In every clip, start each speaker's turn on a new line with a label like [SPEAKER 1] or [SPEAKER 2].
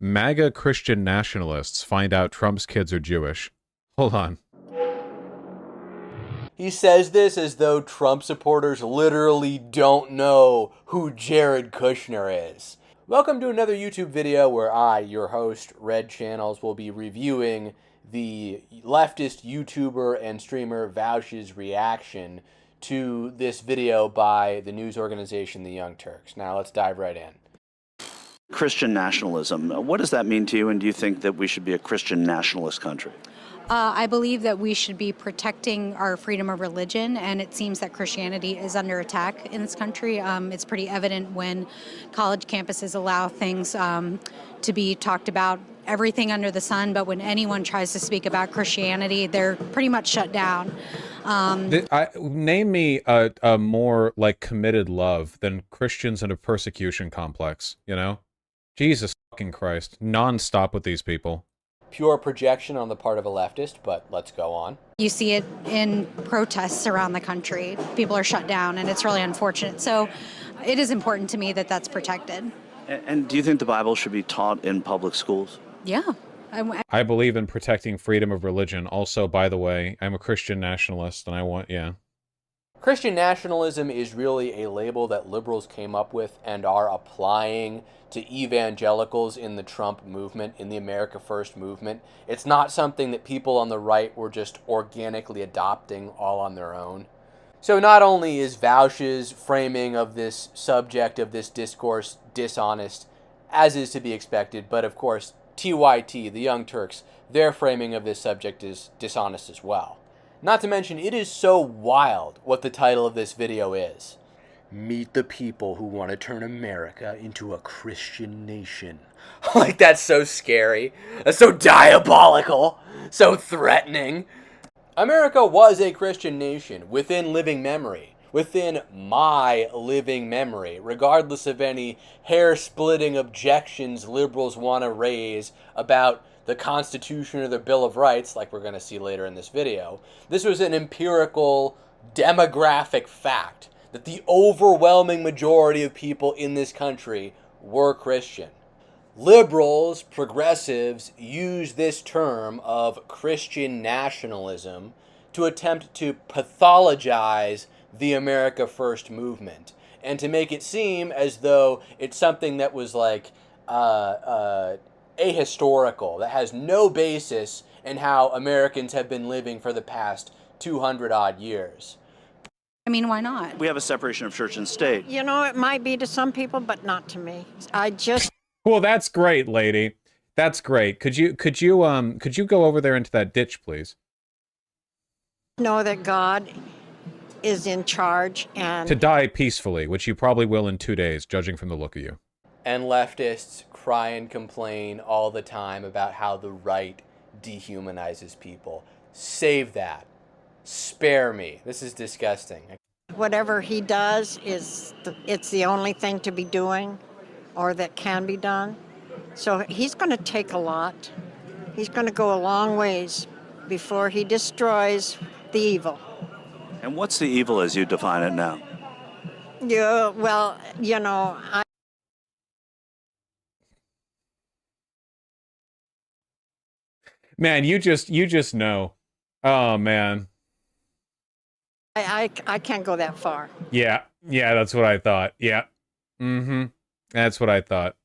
[SPEAKER 1] MAGA Christian nationalists find out Trump's kids are Jewish. Hold on.
[SPEAKER 2] He says this as though Trump supporters literally don't know who Jared Kushner is. Welcome to another YouTube video where I, your host, Red Channels, will be reviewing the leftist YouTuber and streamer Vaush's reaction to this video by the news organization The Young Turks. Now let's dive right in.
[SPEAKER 3] Christian nationalism. What does that mean to you, and do you think that we should be a Christian nationalist country?
[SPEAKER 4] I believe that we should be protecting our freedom of religion, and it seems that Christianity is under attack in this country. It's pretty evident when college campuses allow things to be talked about, everything under the sun, but when anyone tries to speak about Christianity, they're pretty much shut down.
[SPEAKER 1] Name me a more like committed love than Christians in a persecution complex, you know? Jesus fucking Christ. Non-stop with these people.
[SPEAKER 2] Pure projection on the part of a leftist, but let's go on.
[SPEAKER 4] You see it in protests around the country. People are shut down, and it's really unfortunate. So it is important to me that that's protected.
[SPEAKER 3] And do you think the Bible should be taught in public schools?
[SPEAKER 4] Yeah.
[SPEAKER 1] I believe in protecting freedom of religion. Also, by the way, I'm a Christian nationalist, and I want,
[SPEAKER 2] Christian nationalism is really a label that liberals came up with and are applying to evangelicals in the Trump movement, in the America First movement. It's not something that people on the right were just organically adopting all on their own. So not only is Vaush's framing of this subject, of this discourse, dishonest, as is to be expected, but of course, TYT, the Young Turks, their framing of this subject is dishonest as well. Not to mention, it is so wild what the title of this video is. Meet the people who want to turn America into a Christian nation. Like, that's so scary. That's so diabolical. So threatening. America was a Christian nation within living memory. Within my living memory. Regardless of any hair-splitting objections liberals want to raise about the Constitution or the Bill of Rights, like we're going to see later in this video, this was an empirical demographic fact that the overwhelming majority of people in this country were Christian. Liberals, progressives, use this term of Christian nationalism to attempt to pathologize the America First movement and to make it seem as though it's something that was like ahistorical, that has no basis in how Americans have been living for the past 200 odd years.
[SPEAKER 4] I mean, why not?
[SPEAKER 3] We have a separation of church and state.
[SPEAKER 5] You know, it might be to some people, but not to me.
[SPEAKER 1] Well, that's great, lady. That's great. Could you go over there into that ditch, please?
[SPEAKER 5] Know that God is in charge and
[SPEAKER 1] to die peacefully, which you probably will in 2 days, judging from the look of you.
[SPEAKER 2] And leftists cry and complain all the time about how the right dehumanizes people. Save that. Spare me. This is disgusting.
[SPEAKER 5] whatever he does it's the only thing to be doing or that can be done. So he's going to take a lot. He's going to go a long ways before he destroys the evil.
[SPEAKER 3] And what's the evil as you define it now?
[SPEAKER 5] Yeah, well, you know,
[SPEAKER 1] Man, you just know. Oh man.
[SPEAKER 5] I can't go that far.
[SPEAKER 1] Yeah, that's what I thought. Yeah. That's what I thought.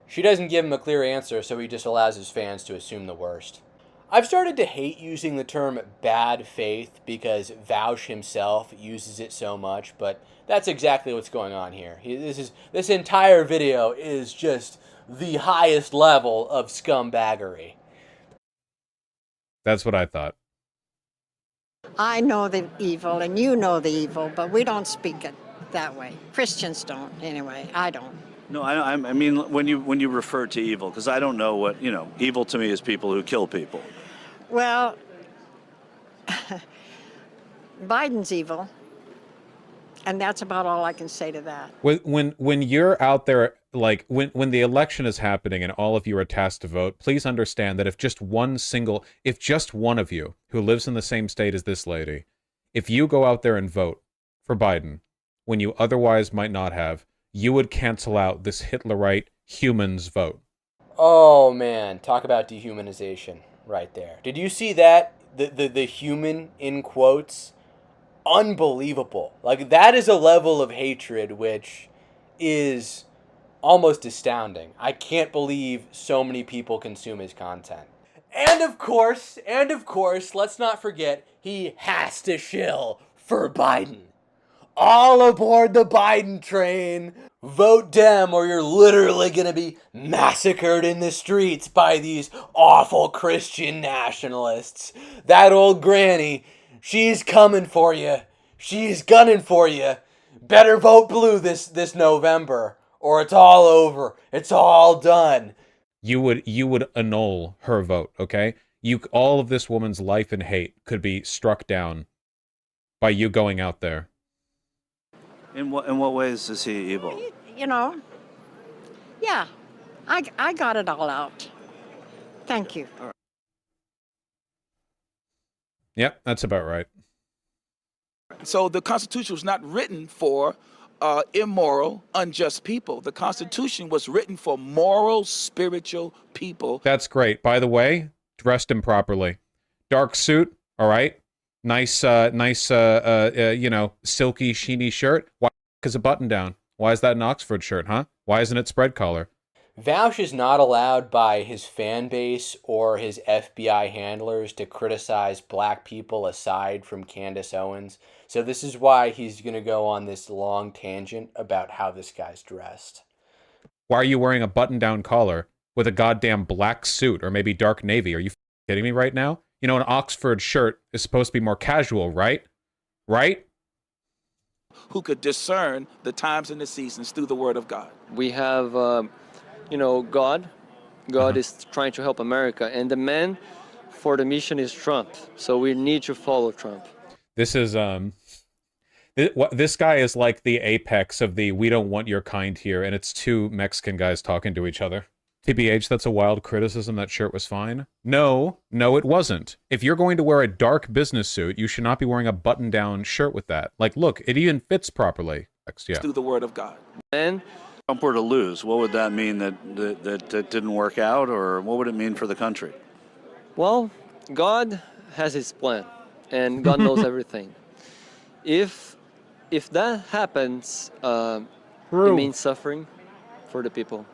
[SPEAKER 2] She doesn't give him a clear answer, so he just allows his fans to assume the worst. I've started to hate using the term bad faith because Vaush himself uses it so much, but that's exactly what's going on here. This entire video is just the highest level of scumbaggery.
[SPEAKER 1] That's what I thought.
[SPEAKER 5] I know the evil and you know the evil, but we don't speak it that way. Christians don't, anyway. I don't.
[SPEAKER 3] No, I mean when you refer to evil, because I don't know what, evil to me is people who kill people.
[SPEAKER 5] Well, Biden's evil, and that's about all I can say to that.
[SPEAKER 1] When you're out there, like when the election is happening and all of you are tasked to vote, please understand that if just one of you who lives in the same state as this lady, if you go out there and vote for Biden when you otherwise might not have, you would cancel out this Hitlerite humans vote.
[SPEAKER 2] Oh man, talk about dehumanization right there. Did you see that? The human in quotes? Unbelievable. Like, that is a level of hatred which is almost astounding. I can't believe so many people consume his content. And of course, let's not forget, he has to shill for Biden. All aboard the Biden train. Vote Dem or you're literally gonna be massacred in the streets by these awful Christian nationalists. That old granny, she's coming for you. She's gunning for you. Better vote blue this November, or it's all over. It's all done.
[SPEAKER 1] You would annul her vote, okay? All of this woman's life and hate could be struck down by you going out there.
[SPEAKER 3] In what ways is he evil?
[SPEAKER 5] You know, yeah, I got it all out. Thank you.
[SPEAKER 1] Yep, that's about right.
[SPEAKER 6] So the Constitution was not written for immoral, unjust people. The Constitution was written for moral, spiritual people.
[SPEAKER 1] That's great. By the way, dressed improperly. Dark suit, all right? Nice, silky, sheeny shirt. Why is a button down? Why is that an Oxford shirt, huh? Why isn't it spread collar?
[SPEAKER 2] Vaush is not allowed by his fan base or his FBI handlers to criticize black people aside from Candace Owens. So this is why he's going to go on this long tangent about how this guy's dressed.
[SPEAKER 1] Why are you wearing a button-down collar with a goddamn black suit or maybe dark navy? Are you kidding me right now? You know, an Oxford shirt is supposed to be more casual, right? Right?
[SPEAKER 6] Who could discern the times and the seasons through the Word of God.
[SPEAKER 7] We have, God. God is trying to help America, and the man for the mission is Trump. So we need to follow Trump.
[SPEAKER 1] This is this guy is like the apex of the "we don't want your kind here," and it's two Mexican guys talking to each other. TBH, that's a wild criticism. That shirt was fine. No, it wasn't. If you're going to wear a dark business suit, you should not be wearing a button-down shirt with that. Like, look, it even fits properly. Yeah.
[SPEAKER 6] Through the Word of God.
[SPEAKER 7] And
[SPEAKER 3] Trump were to lose, what would that mean? That didn't work out, or what would it mean for the country?
[SPEAKER 7] well, God has his plan, and God knows everything. If that happens, it means suffering for the people.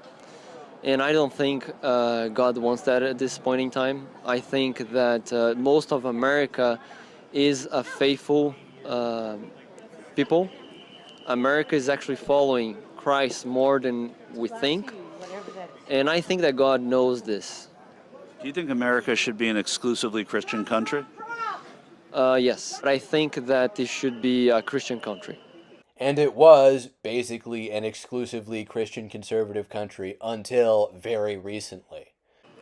[SPEAKER 7] And I don't think God wants that at this point in time. I think that most of America is a faithful people. America is actually following Christ more than we think. And I think that God knows this.
[SPEAKER 3] Do you think America should be an exclusively Christian country?
[SPEAKER 7] Yes, but I think that it should be a Christian country.
[SPEAKER 2] And it was basically an exclusively Christian conservative country until very recently.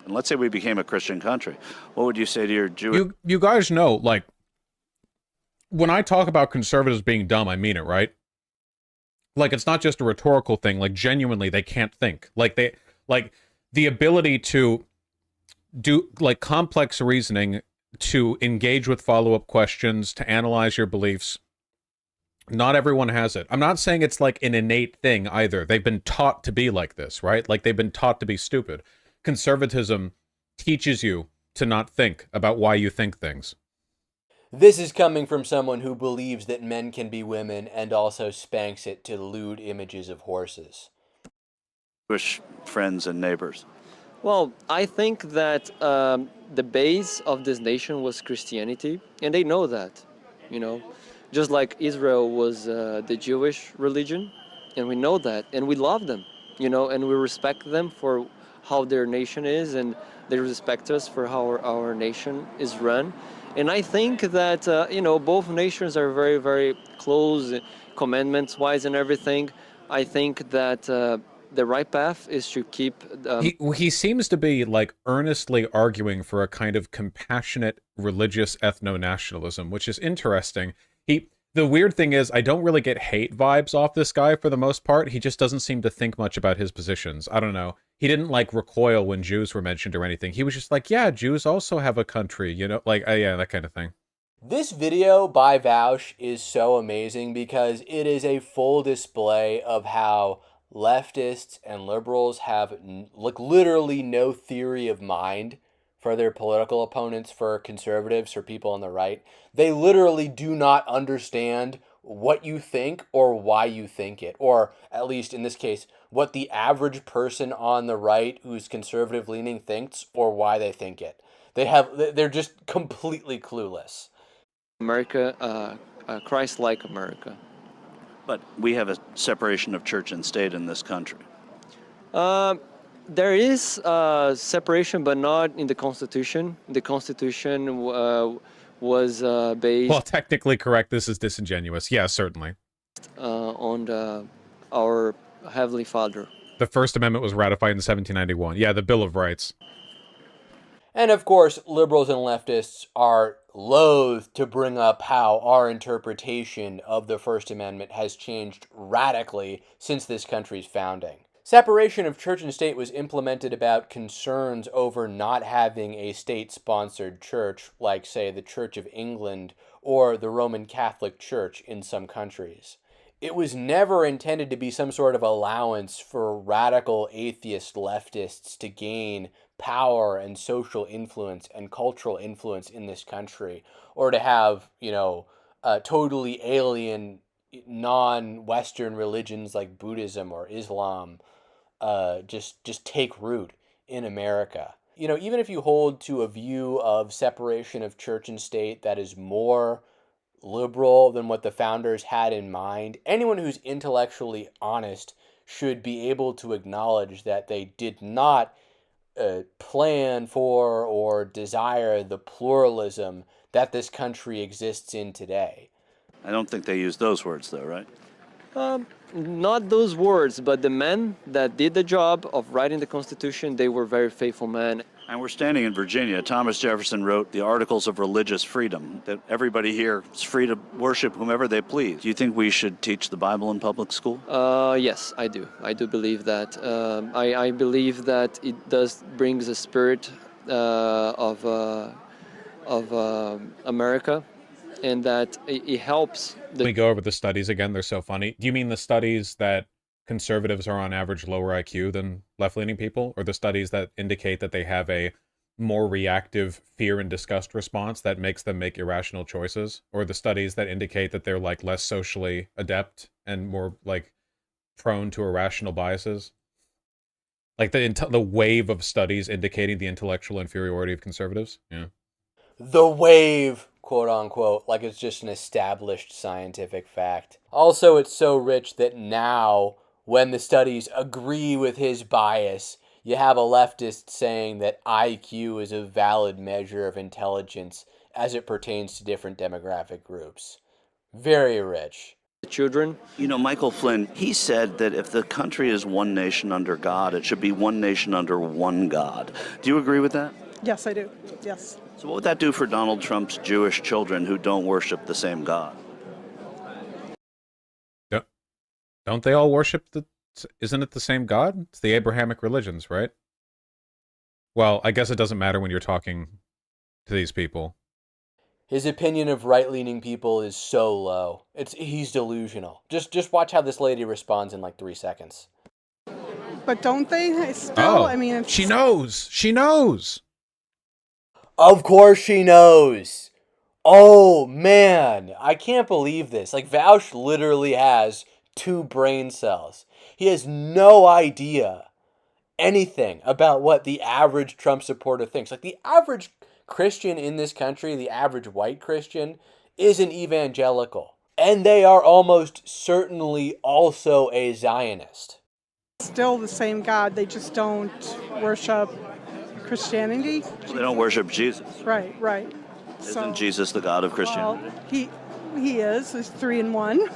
[SPEAKER 3] And let's say we became a Christian country. What would you say to your Jewish...
[SPEAKER 1] You guys know, like, when I talk about conservatives being dumb, I mean it, right? Like, it's not just a rhetorical thing. Like, genuinely, they can't think. Like, the ability to do, like, complex reasoning, to engage with follow-up questions, to analyze your beliefs. Not everyone has it. I'm not saying it's like an innate thing either. They've been taught to be like this, right? Like, they've been taught to be stupid. Conservatism teaches you to not think about why you think things.
[SPEAKER 2] This is coming from someone who believes that men can be women and also spanks it to lewd images of horses.
[SPEAKER 3] Jewish friends and neighbors?
[SPEAKER 7] Well, I think that the base of this nation was Christianity, and they know that, you know. Just like Israel was the Jewish religion, and we know that, and we love them, you know, and we respect them for how their nation is, and they respect us for how our nation is run. And I think that, both nations are very, very close, commandments-wise and everything. I think that the right path is to keep...
[SPEAKER 1] He seems to be, like, earnestly arguing for a kind of compassionate religious ethno-nationalism, which is interesting. The weird thing is, I don't really get hate vibes off this guy for the most part. He just doesn't seem to think much about his positions. I don't know. He didn't, like, recoil when Jews were mentioned or anything. He was just like, yeah, Jews also have a country, you know? Like, yeah, that kind of thing.
[SPEAKER 2] This video by Vaush is so amazing because it is a full display of how leftists and liberals have like literally no theory of mind for their political opponents, for conservatives, for people on the right. They literally do not understand what you think or why you think it, or at least in this case, what the average person on the right who's conservative leaning thinks or why they think it. They're just completely clueless.
[SPEAKER 7] America, Christ-like America.
[SPEAKER 3] But we have a separation of church and state in this country.
[SPEAKER 7] There is separation, but not in the Constitution. The Constitution was based
[SPEAKER 1] Well, technically correct. This is disingenuous. Yeah, certainly.
[SPEAKER 7] on our Heavenly Father.
[SPEAKER 1] The First Amendment was ratified in 1791. Yeah, the Bill of Rights.
[SPEAKER 2] And of course, liberals and leftists are loath to bring up how our interpretation of the First Amendment has changed radically since this country's founding. Separation of church and state was implemented about concerns over not having a state-sponsored church, like, say, the Church of England or the Roman Catholic Church in some countries. It was never intended to be some sort of allowance for radical atheist leftists to gain power and social influence and cultural influence in this country, or to have, totally alien non-Western religions like Buddhism or Islam just take root in America. Even if you hold to a view of separation of church and state that is more liberal than what the founders had in mind, anyone who's intellectually honest should be able to acknowledge that they did not plan for or desire the pluralism that this country exists in today.
[SPEAKER 3] I don't think they use those words, though, right?
[SPEAKER 7] Not those words, but the men that did the job of writing the Constitution, they were very faithful men.
[SPEAKER 3] And we're standing in Virginia. Thomas Jefferson wrote the Articles of Religious Freedom, that everybody here is free to worship whomever they please. Do you think we should teach the Bible in public school?
[SPEAKER 7] Yes, I do. I do believe that. I believe that it does brings a spirit of America, and that it helps.
[SPEAKER 1] Let me go over the studies again. They're so funny. Do you mean the studies that conservatives are on average lower IQ than left-leaning people, or the studies that indicate that they have a more reactive fear and disgust response that makes them make irrational choices, or the studies that indicate that they're like less socially adept and more like prone to irrational biases? Like the wave of studies indicating the intellectual inferiority of conservatives? Yeah.
[SPEAKER 2] The wave, quote unquote, like it's just an established scientific fact. Also, it's so rich that now, when the studies agree with his bias, you have a leftist saying that IQ is a valid measure of intelligence as it pertains to different demographic groups. Very rich.
[SPEAKER 7] Children.
[SPEAKER 3] Michael Flynn, he said that if the country is one nation under God, it should be one nation under one God. Do you agree with that?
[SPEAKER 8] Yes, I do. Yes.
[SPEAKER 3] So what would that do for Donald Trump's Jewish children who don't worship the same God?
[SPEAKER 1] Don't they all worship isn't it the same God? It's the Abrahamic religions, right? Well, I guess it doesn't matter when you're talking to these people.
[SPEAKER 2] His opinion of right-leaning people is so low. He's delusional. Just watch how this lady responds in like 3 seconds.
[SPEAKER 8] But don't they still?
[SPEAKER 1] Oh,
[SPEAKER 8] I mean,
[SPEAKER 1] she knows. She knows.
[SPEAKER 2] Of course she knows. Oh, man. I can't believe this. Like, Vaush literally has 2 brain cells. He has no idea anything about what the average Trump supporter thinks. Like, the average Christian in this country, the average white Christian, is an evangelical. And they are almost certainly also a Zionist.
[SPEAKER 8] still the same God. They just don't worship Christianity.
[SPEAKER 3] They don't worship Jesus.
[SPEAKER 8] Right, right.
[SPEAKER 3] Isn't Jesus the God of Christianity?
[SPEAKER 8] Well, he is. He's 3 in 1.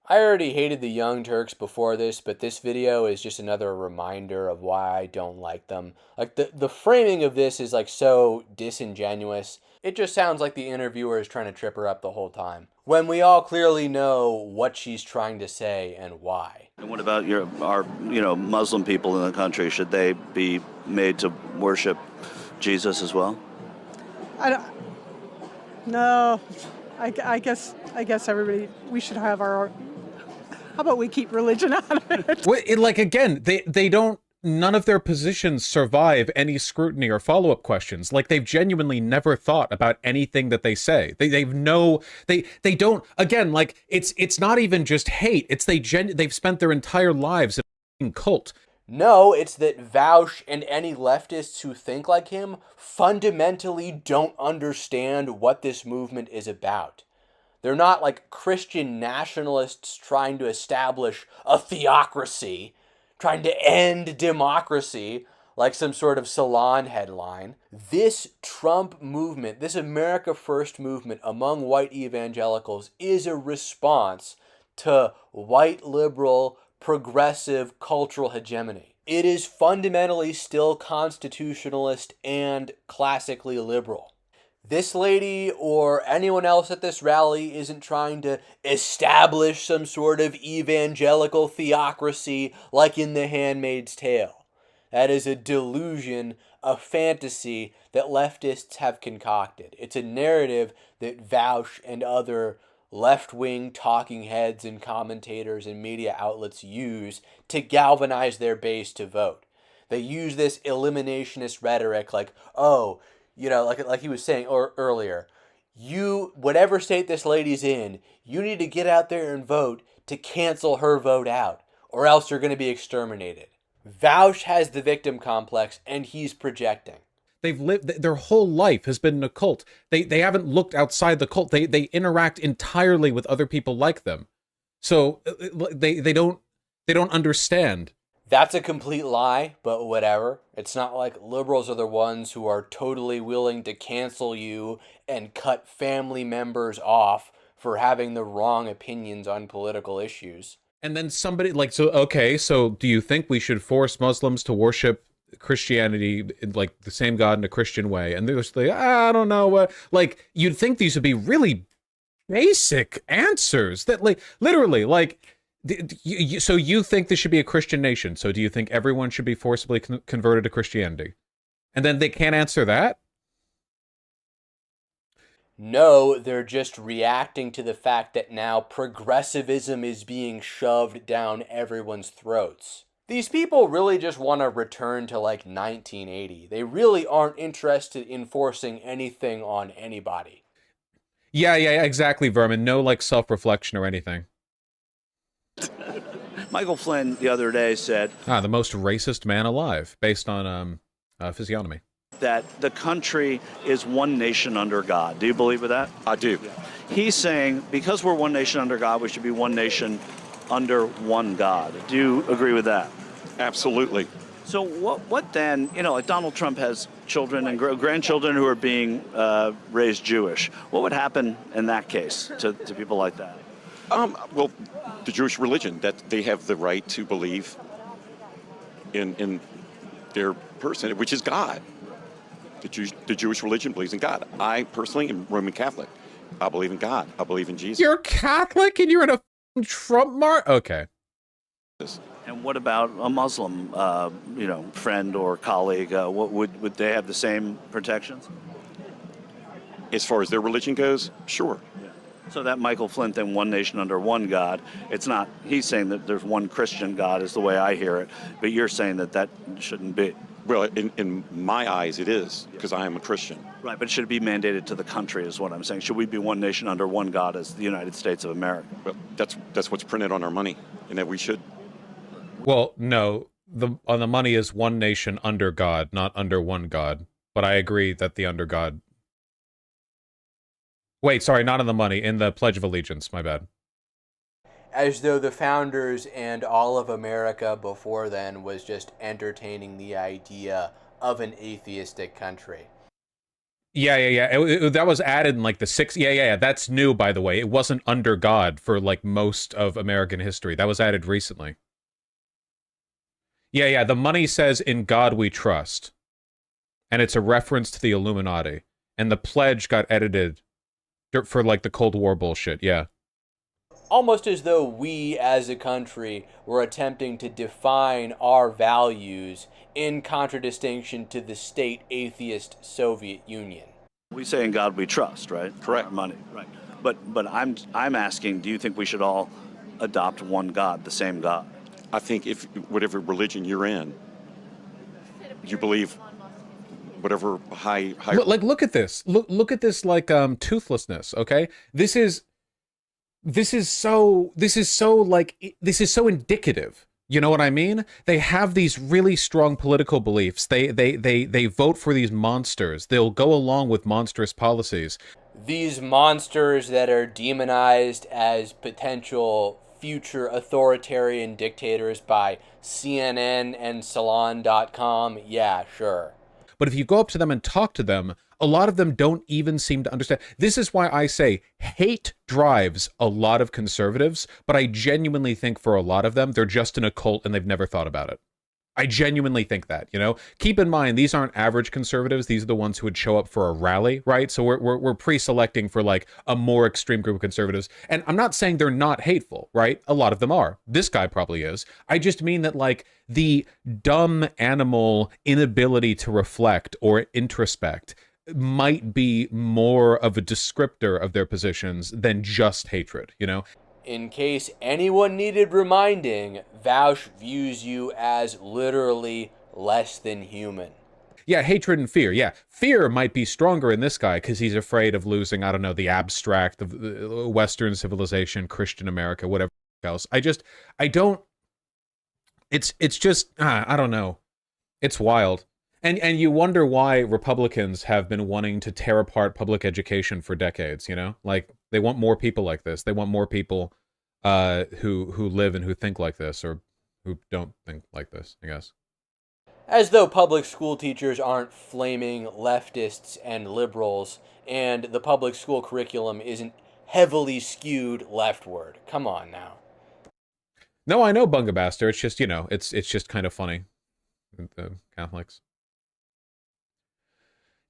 [SPEAKER 2] I already hated the Young Turks before this, but this video is just another reminder of why I don't like them. Like, the framing of this is like so disingenuous. It just sounds like the interviewer is trying to trip her up the whole time, when we all clearly know what she's trying to say and why.
[SPEAKER 3] And what about our Muslim people in the country? Should they be made to worship Jesus as well?
[SPEAKER 8] No. I guess everybody, we should have our How about we keep religion out of it?
[SPEAKER 1] Like, again, they don't, none of their positions survive any scrutiny or follow-up questions. Like, they've genuinely never thought about anything that they say. They don't, again, like, it's not even just hate. It's they've spent their entire lives in a cult.
[SPEAKER 2] No, it's that Vaush and any leftists who think like him fundamentally don't understand what this movement is about. They're not like Christian nationalists trying to establish a theocracy, trying to end democracy like some sort of Salon headline. This Trump movement, this America First movement among white evangelicals is a response to white liberal progressive cultural hegemony. It is fundamentally still constitutionalist and classically liberal. This lady or anyone else at this rally isn't trying to establish some sort of evangelical theocracy like in The Handmaid's Tale. That is a delusion, a fantasy that leftists have concocted. It's a narrative that Vaush and other left-wing talking heads and commentators and media outlets use to galvanize their base to vote. They use this eliminationist rhetoric like, oh, you know, like he was saying earlier, whatever state this lady's in, you need to get out there and vote to cancel her vote out, or else you're going to be exterminated. Vaush has the victim complex, and he's projecting.
[SPEAKER 1] They've lived, their whole life has been in a cult. They haven't looked outside the cult. They interact entirely with other people like them. So they don't understand.
[SPEAKER 2] That's a complete lie, but whatever. It's not like liberals are the ones who are totally willing to cancel you and cut family members off for having the wrong opinions on political issues.
[SPEAKER 1] And then somebody like, so do you think we should force Muslims to worship Christianity in like the same God in a Christian way? And they're just like, I don't know. Like, you'd think these would be really basic answers that, like, literally, like, so you think this should be a Christian nation? So do you think everyone should be forcibly converted to Christianity? And then they can't answer that?
[SPEAKER 2] No, they're just reacting to the fact that now progressivism is being shoved down everyone's throats. These people really just want to return to like 1980. They really aren't interested in forcing anything on anybody.
[SPEAKER 1] Yeah, exactly, Vermin. No, like, self-reflection or anything.
[SPEAKER 3] Michael Flynn the other day said,
[SPEAKER 1] the most racist man alive, based on physiognomy.
[SPEAKER 3] That the country is one nation under God. Do you believe with that?
[SPEAKER 9] I do.
[SPEAKER 3] He's saying because we're one nation under God, we should be one nation under one God. Do you agree with that?
[SPEAKER 9] Absolutely.
[SPEAKER 3] So what then, you know, like Donald Trump has children and grandchildren who are being raised Jewish. What would happen in that case to people like that?
[SPEAKER 9] Well, the Jewish religion, that they have the right to believe in their person, which is God. The Jewish religion believes in God. I personally am Roman Catholic. I believe in God. I believe in Jesus.
[SPEAKER 1] You're Catholic and you're in a Trump march? Okay.
[SPEAKER 3] And what about a Muslim, friend or colleague? What would they have the same protections?
[SPEAKER 9] As far as their religion goes, sure.
[SPEAKER 3] So that Michael Flynn thing, one nation under one God, it's not, he's saying that there's one Christian God is the way I hear it, but you're saying that shouldn't be.
[SPEAKER 9] Well, in my eyes, it is, because I am a Christian.
[SPEAKER 3] Right, but should it be mandated to the country is what I'm saying. Should we be one nation under one God as the United States of America?
[SPEAKER 9] Well, that's what's printed on our money, and that we should.
[SPEAKER 1] Well, no, on the money is one nation under God, not under one God. But I agree that the under God. Wait, sorry, not on the money, in the Pledge of Allegiance, my bad.
[SPEAKER 2] As though the founders and all of America before then was just entertaining the idea of an atheistic country.
[SPEAKER 1] Yeah. That was added in like the 60s. Yeah. That's new, by the way. It wasn't under God for like most of American history. That was added recently. Yeah. The money says, "In God we trust." And it's a reference to the Illuminati. And the pledge got edited for like the Cold War bullshit. Yeah.
[SPEAKER 2] Almost as though we as a country were attempting to define our values in contradistinction to the state atheist Soviet Union.
[SPEAKER 3] We say in God we trust, right?
[SPEAKER 9] Correct.
[SPEAKER 3] Money, right. But I'm asking, do you think we should all adopt one God, the same God?
[SPEAKER 9] I think if whatever religion you're in, you believe whatever high
[SPEAKER 1] Like, look at this. Look at this, like, toothlessness. Okay, this is so indicative. You know what I mean? They have these really strong political beliefs. They vote for these monsters. They'll go along with monstrous policies.
[SPEAKER 2] These monsters that are demonized as potential future authoritarian dictators by CNN and Salon.com. Yeah, sure.
[SPEAKER 1] But if you go up to them and talk to them, a lot of them don't even seem to understand. This is why I say hate drives a lot of conservatives, but I genuinely think for a lot of them, they're just in a cult and they've never thought about it. I genuinely think that, you know? Keep in mind, these aren't average conservatives. These are the ones who would show up for a rally, right? So we're pre-selecting for like a more extreme group of conservatives. And I'm not saying they're not hateful, right? A lot of them are. This guy probably is. I just mean that like the dumb animal inability to reflect or introspect might be more of a descriptor of their positions than just hatred, you know?
[SPEAKER 2] In case anyone needed reminding, Vaush views you as literally less than human.
[SPEAKER 1] Yeah, hatred and fear. Yeah, fear might be stronger in this guy because he's afraid of losing, I don't know, the abstract of Western civilization, Christian America, whatever else. I don't, it's just, I don't know. It's wild. And you wonder why Republicans have been wanting to tear apart public education for decades, you know? Like, they want more people like this. They want more people who live and who think like this, or who don't think like this, I guess.
[SPEAKER 2] As though public school teachers aren't flaming leftists and liberals, and the public school curriculum isn't heavily skewed leftward. Come on now.
[SPEAKER 1] No, I know, Bungabaster. It's just, you know, it's just kind of funny. The Catholics.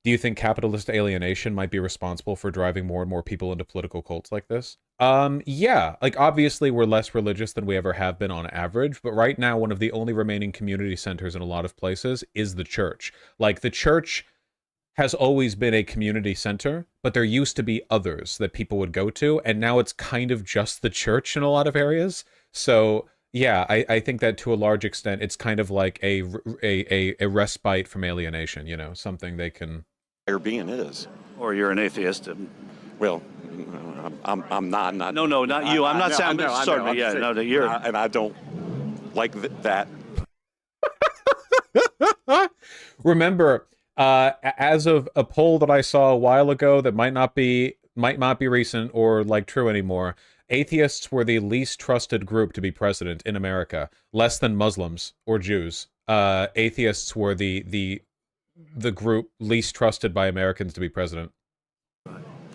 [SPEAKER 1] Do you think capitalist alienation might be responsible for driving more and more people into political cults like this? Yeah, like obviously we're less religious than we ever have been on average, but right now one of the only remaining community centers in a lot of places is the church. Like the church has always been a community center, but there used to be others that people would go to, and now it's kind of just the church in a lot of areas. So yeah, I think that to a large extent it's kind of like a respite from alienation, you know, something they can...
[SPEAKER 9] higher being is.
[SPEAKER 3] Or you're an atheist.
[SPEAKER 9] Well, I'm not.
[SPEAKER 3] No, not you. I'm not saying. I'm sorry. Yeah, no, you're.
[SPEAKER 9] And I don't like that.
[SPEAKER 1] Remember, as of a poll that I saw a while ago that might not be recent or like true anymore, atheists were the least trusted group to be president in America, less than Muslims or Jews. Atheists were the group least trusted by Americans to be president.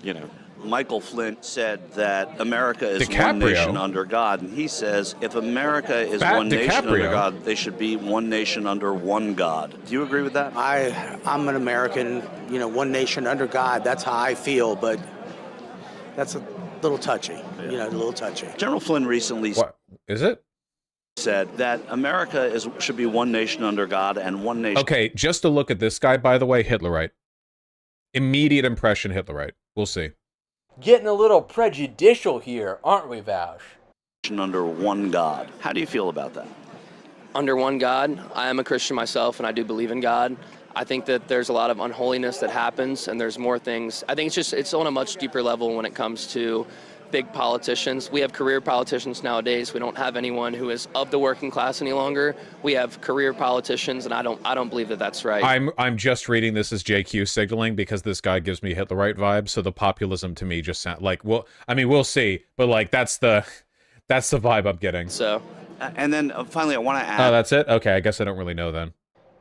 [SPEAKER 9] You know,
[SPEAKER 3] Michael Flint said that America is
[SPEAKER 1] DiCaprio.
[SPEAKER 3] one nation under God, and he says if America is
[SPEAKER 1] Fat
[SPEAKER 3] one nation under
[SPEAKER 1] DiCaprio.
[SPEAKER 3] God, they should be one nation under one God. Do you agree with that?
[SPEAKER 10] I'm an American, you know, one nation under God. That's how I feel, but that's a little touchy, you know, a little touchy.
[SPEAKER 3] General Flynn recently
[SPEAKER 1] What is it?
[SPEAKER 3] said that America should be one nation under God and one nation.
[SPEAKER 1] Okay, just to look at this guy, by the way, Hitlerite. Immediate impression Hitlerite. We'll see.
[SPEAKER 2] Getting a little prejudicial here, aren't we, Vaush?
[SPEAKER 3] Under one God. How do you feel about that?
[SPEAKER 7] Under one God. I am a Christian myself, and I do believe in God. I think that there's a lot of unholiness that happens, and there's more things. I think it's on a much deeper level when it comes to big politicians. We have career politicians nowadays. We don't have anyone who is of the working class any longer. We have career politicians, and I don't believe that that's right.
[SPEAKER 1] I'm just reading this as JQ signaling because this guy gives me Hitlerite vibes. So the populism to me just sound like, well, I mean, we'll see, but like that's the vibe I'm getting.
[SPEAKER 7] So,
[SPEAKER 3] And then finally, I want to add.
[SPEAKER 1] Oh, that's it. Okay, I guess I don't really know then.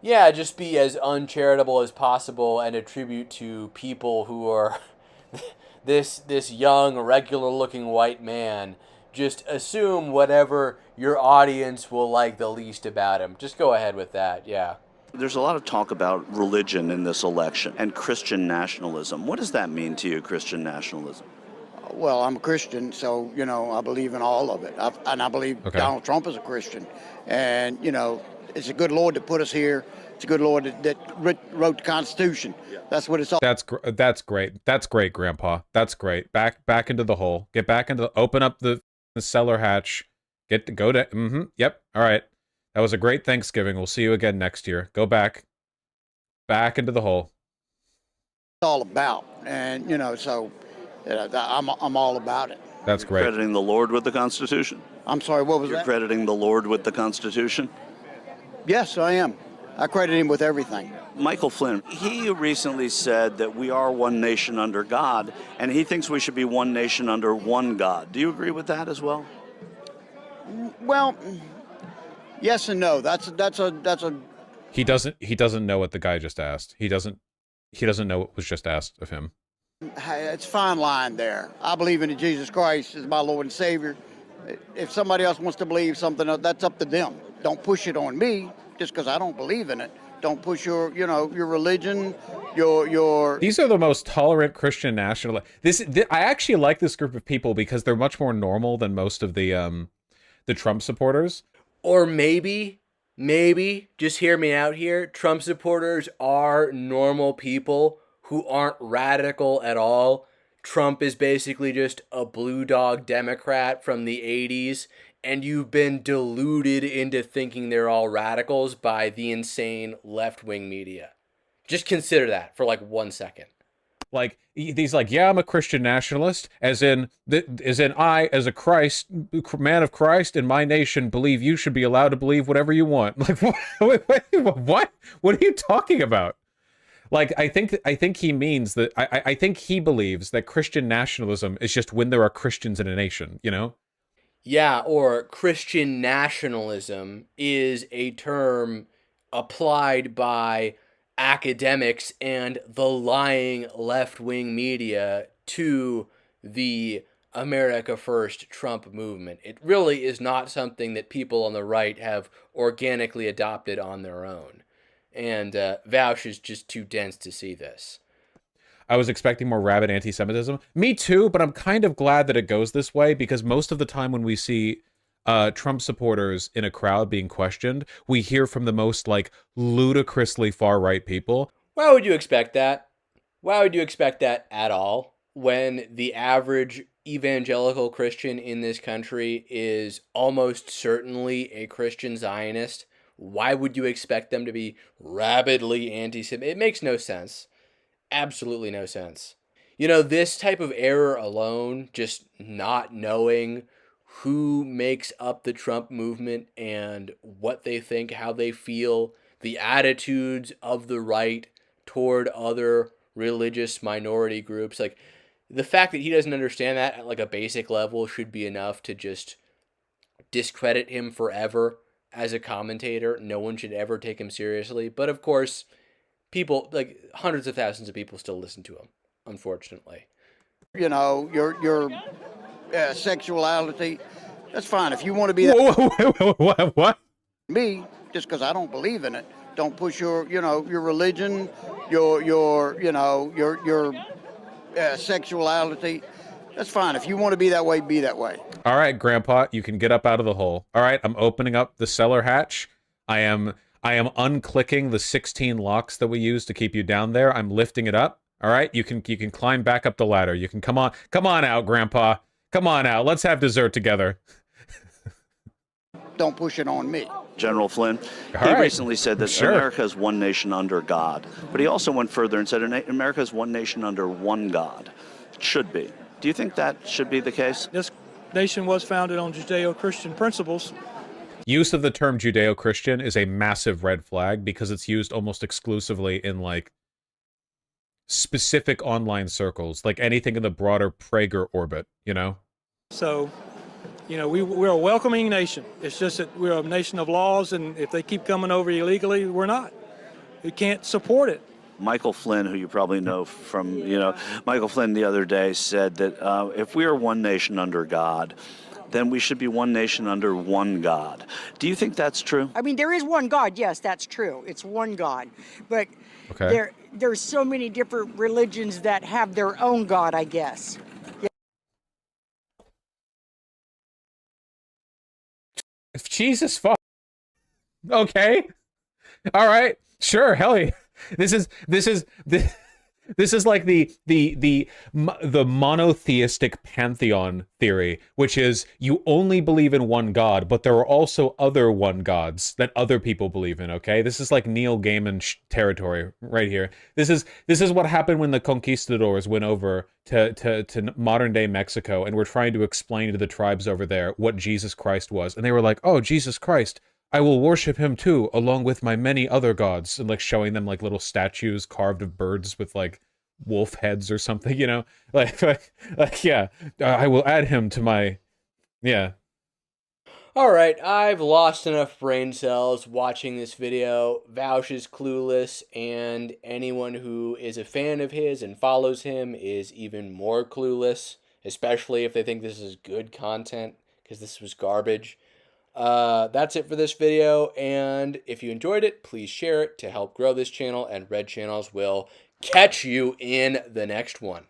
[SPEAKER 2] Yeah, just be as uncharitable as possible and attribute to people who are this young, regular-looking white man. Just assume whatever your audience will like the least about him. Just go ahead with that, yeah.
[SPEAKER 3] There's a lot of talk about religion in this election and Christian nationalism. What does that mean to you, Christian nationalism?
[SPEAKER 10] Well, I'm a Christian, so, you know, I believe in all of it. And I believe Donald Trump is a Christian. And, you know, it's a good Lord that put us here. It's a good Lord that wrote the Constitution. Yeah. That's what it's all.
[SPEAKER 1] That's great. That's great, Grandpa. That's great. Back into the hole. Get back into open up the the cellar hatch. Go to, yep, all right. That was a great Thanksgiving. We'll see you again next year. Go back into the hole.
[SPEAKER 10] All about, and you know, so I'm all about it.
[SPEAKER 1] That's great.
[SPEAKER 3] Crediting the Lord with the Constitution.
[SPEAKER 10] I'm sorry, what was
[SPEAKER 3] You're
[SPEAKER 10] that?
[SPEAKER 3] crediting the Lord with the Constitution?
[SPEAKER 10] Yes, I am. I credit him with everything.
[SPEAKER 3] Michael Flynn, he recently said that we are one nation under God, and he thinks we should be one nation under one God. Do you agree with that as well?
[SPEAKER 10] Well, yes and no. That's a.
[SPEAKER 1] He doesn't know what the guy just asked. He doesn't know what was just asked of him.
[SPEAKER 10] It's a fine line there. I believe in Jesus Christ as my Lord and Savior. If somebody else wants to believe something else, that's up to them. Don't push it on me just because I don't believe in it. Don't push your religion, your.
[SPEAKER 1] These are the most tolerant Christian nationalists. I actually like this group of people because they're much more normal than most of the Trump supporters.
[SPEAKER 2] Or maybe, just hear me out here, Trump supporters are normal people who aren't radical at all. Trump is basically just a blue dog Democrat from the 80s, and you've been deluded into thinking they're all radicals by the insane left-wing media. Just consider that for like 1 second.
[SPEAKER 1] Like, he's like, yeah, I'm a Christian nationalist, as in I, as a man of Christ in my nation, believe you should be allowed to believe whatever you want. Like, what? What are you talking about? Like, I think he means that, I think he believes that Christian nationalism is just when there are Christians in a nation, you know?
[SPEAKER 2] Yeah, or Christian nationalism is a term applied by academics and the lying left-wing media to the America First Trump movement. It really is not something that people on the right have organically adopted on their own. And Vaush is just too dense to see this.
[SPEAKER 1] I was expecting more rabid anti-Semitism. Me too, but I'm kind of glad that it goes this way, because most of the time when we see Trump supporters in a crowd being questioned, we hear from the most, like, ludicrously far-right people.
[SPEAKER 2] Why would you expect that? Why would you expect that at all when the average evangelical Christian in this country is almost certainly a Christian Zionist? Why would you expect them to be rabidly anti-Semitic? It makes no sense. Absolutely no sense. You know, this type of error alone, just not knowing who makes up the Trump movement and what they think, how they feel, the attitudes of the right toward other religious minority groups, like the fact that he doesn't understand that at like a basic level should be enough to just discredit him forever as a commentator. No one should ever take him seriously. But of course, people, like hundreds of thousands of people, still listen to him, unfortunately.
[SPEAKER 10] You know, your sexuality, that's fine. If you want to be that.
[SPEAKER 1] What?
[SPEAKER 10] Me, just because I don't believe in it. Don't push your religion, your sexuality. That's fine. If you want to be that way, be that way.
[SPEAKER 1] All right, Grandpa, you can get up out of the hole. All right, I'm opening up the cellar hatch. I am unclicking the 16 locks that we use to keep you down there. I'm lifting it up. All right, you can climb back up the ladder. You can come on out, Grandpa. Come on out. Let's have dessert together.
[SPEAKER 10] Don't push it on me.
[SPEAKER 3] General Flynn, he recently said that America is one nation under God, but he also went further and said America is one nation under one God. It should be. Do you think that should be the case?
[SPEAKER 11] This nation was founded on Judeo-Christian principles.
[SPEAKER 1] Use of the term Judeo-Christian is a massive red flag because it's used almost exclusively in, like, specific online circles, like anything in the broader Prager orbit, you know?
[SPEAKER 11] So, you know, we're a welcoming nation. It's just that we're a nation of laws, and if they keep coming over illegally, we're not. We can't support it.
[SPEAKER 3] Michael Flynn, who you probably know from, Michael Flynn the other day said that if we are one nation under God, then we should be one nation under one God. Do you think that's true?
[SPEAKER 12] I mean, there is one God. Yes, that's true. It's one God. But there's so many different religions that have their own God, I guess. Yeah.
[SPEAKER 1] Jesus fuck. Okay. All right. Sure. Hell yeah. This is This is like the monotheistic pantheon theory, which is you only believe in one god, but there are also other one gods that other people believe in. Okay, this is like Neil Gaiman territory right here. This is what happened when the conquistadors went over to modern day Mexico and were trying to explain to the tribes over there what Jesus Christ was, and they were like, "Oh, Jesus Christ, I will worship him too, along with my many other gods," and like showing them like little statues carved of birds with like wolf heads or something, you know, like yeah, I will add him to my, yeah.
[SPEAKER 2] All right, I've lost enough brain cells watching this video. Vaush is clueless, and anyone who is a fan of his and follows him is even more clueless, especially if they think this is good content, because this was garbage. That's it for this video, and if you enjoyed it, please share it to help grow this channel, and Red Channels will catch you in the next one.